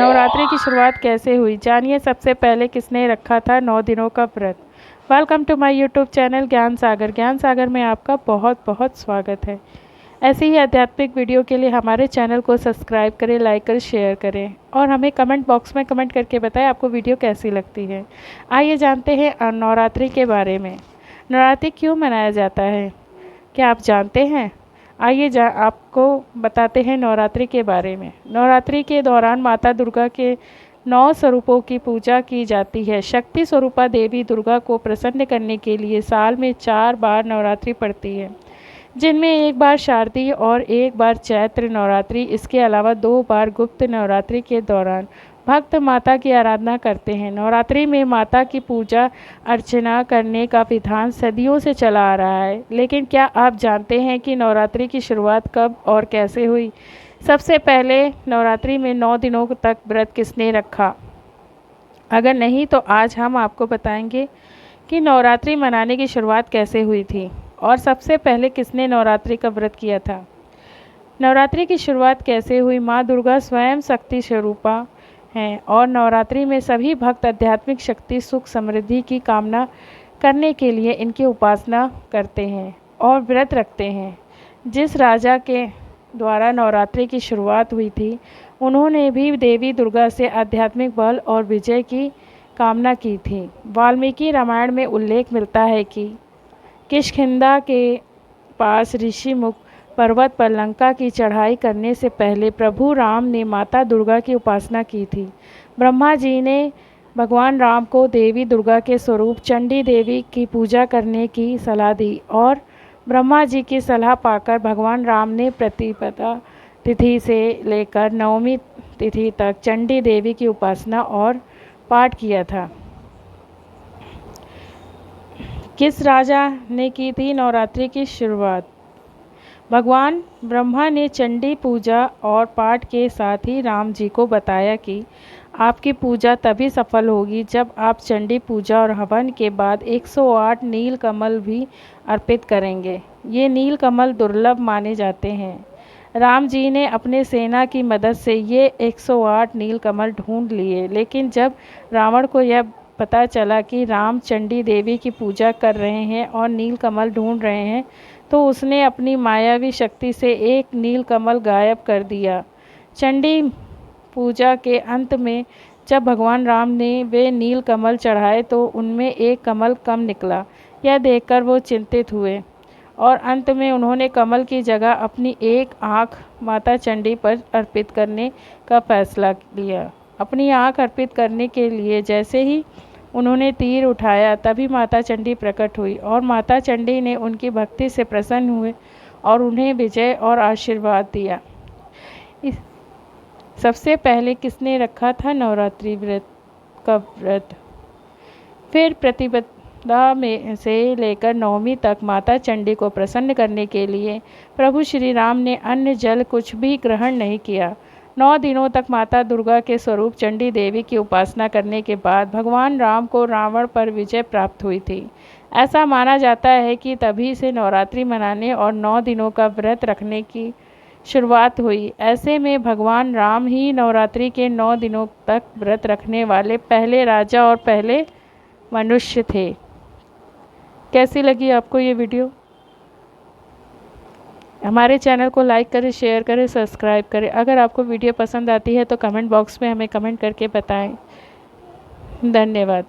नवरात्रि की शुरुआत कैसे हुई, जानिए सबसे पहले किसने रखा था 9 दिनों का व्रत। Welcome to my YouTube channel Gyan Sagar में आपका बहुत बहुत स्वागत है। ऐसी ही आध्यात्मिक वीडियो के लिए हमारे चैनल को सब्सक्राइब करें, लाइक करें, शेयर करें और हमें कमेंट बॉक्स में कमेंट करके बताएं आपको वीडियो कैसी लगती है। आइए जानते हैं नवरात्रि के बारे में। नवरात्रि क्यों मनाया जाता है, क्या आप जानते हैं? आइए आपको बताते हैं नवरात्रि के बारे में। नवरात्रि के दौरान माता दुर्गा के 9 स्वरूपों की पूजा की जाती है। शक्ति स्वरूपा देवी दुर्गा को प्रसन्न करने के लिए साल में 4 बार नवरात्रि पड़ती है, जिनमें एक बार शारदीय और एक बार चैत्र नवरात्रि। इसके अलावा 2 बार गुप्त नवरात्रि के दौरान भक्त माता की आराधना करते हैं। नवरात्रि में माता की पूजा अर्चना करने का विधान सदियों से चला आ रहा है, लेकिन क्या आप जानते हैं कि नवरात्रि की शुरुआत कब और कैसे हुई? सबसे पहले नवरात्रि में 9 दिनों तक व्रत किसने रखा? अगर नहीं तो आज हम आपको बताएंगे कि नवरात्रि मनाने की शुरुआत कैसे हुई थी और सबसे पहले किसने नवरात्रि का व्रत किया था। नवरात्रि की शुरुआत कैसे हुई? माँ दुर्गा स्वयं शक्ति स्वरूपा हैं और नवरात्रि में सभी भक्त आध्यात्मिक शक्ति, सुख, समृद्धि की कामना करने के लिए इनकी उपासना करते हैं और व्रत रखते हैं। जिस राजा के द्वारा नवरात्रि की शुरुआत हुई थी, उन्होंने भी देवी दुर्गा से आध्यात्मिक बल और विजय की कामना की थी। वाल्मीकि रामायण में उल्लेख मिलता है कि किष्किंधा के पास ऋषिमुख पर्वत पर लंका की चढ़ाई करने से पहले प्रभु राम ने माता दुर्गा की उपासना की थी। ब्रह्मा जी ने भगवान राम को देवी दुर्गा के स्वरूप चंडी देवी की पूजा करने की सलाह दी और ब्रह्मा जी की सलाह पाकर भगवान राम ने प्रतिपदा तिथि से लेकर नवमी तिथि तक चंडी देवी की उपासना और पाठ किया था। किस राजा ने की थी नवरात्रि की शुरुआत? भगवान ब्रह्मा ने चंडी पूजा और पाठ के साथ ही राम जी को बताया कि आपकी पूजा तभी सफल होगी जब आप चंडी पूजा और हवन के बाद 108 नील कमल भी अर्पित करेंगे। ये नील कमल दुर्लभ माने जाते हैं। राम जी ने अपने सेना की मदद से ये 108 नील कमल ढूंढ लिए, लेकिन जब रावण को यह पता चला कि राम चंडी देवी की पूजा कर रहे हैं और नील कमल ढूंढ रहे हैं, तो उसने अपनी मायावी शक्ति से एक नील कमल गायब कर दिया। चंडी पूजा के अंत में जब भगवान राम ने वे नील कमल चढ़ाए तो उनमें एक कमल कम निकला। यह देखकर वो चिंतित हुए और अंत में उन्होंने कमल की जगह अपनी एक आँख माता चंडी पर अर्पित करने का फैसला लिया। अपनी आँख अर्पित करने के लिए जैसे ही उन्होंने तीर उठाया, तभी माता चंडी प्रकट हुई और माता चंडी ने उनकी भक्ति से प्रसन्न हुए और उन्हें विजय और आशीर्वाद दिया। सबसे पहले किसने रखा था नवरात्रि व्रत का व्रत? फिर प्रतिपदा में से लेकर नवमी तक माता चंडी को प्रसन्न करने के लिए प्रभु श्री राम ने अन्न जल कुछ भी ग्रहण नहीं किया। 9 दिनों तक माता दुर्गा के स्वरूप चंडी देवी की उपासना करने के बाद भगवान राम को रावण पर विजय प्राप्त हुई थी। ऐसा माना जाता है कि तभी से नवरात्रि मनाने और 9 दिनों का व्रत रखने की शुरुआत हुई। ऐसे में भगवान राम ही नवरात्रि के 9 दिनों तक व्रत रखने वाले पहले राजा और पहले मनुष्य थे। कैसी लगी आपको ये वीडियो? हमारे चैनल को लाइक करें, शेयर करें, सब्सक्राइब करें। अगर आपको वीडियो पसंद आती है तो कमेंट बॉक्स में हमें कमेंट करके बताएं। धन्यवाद।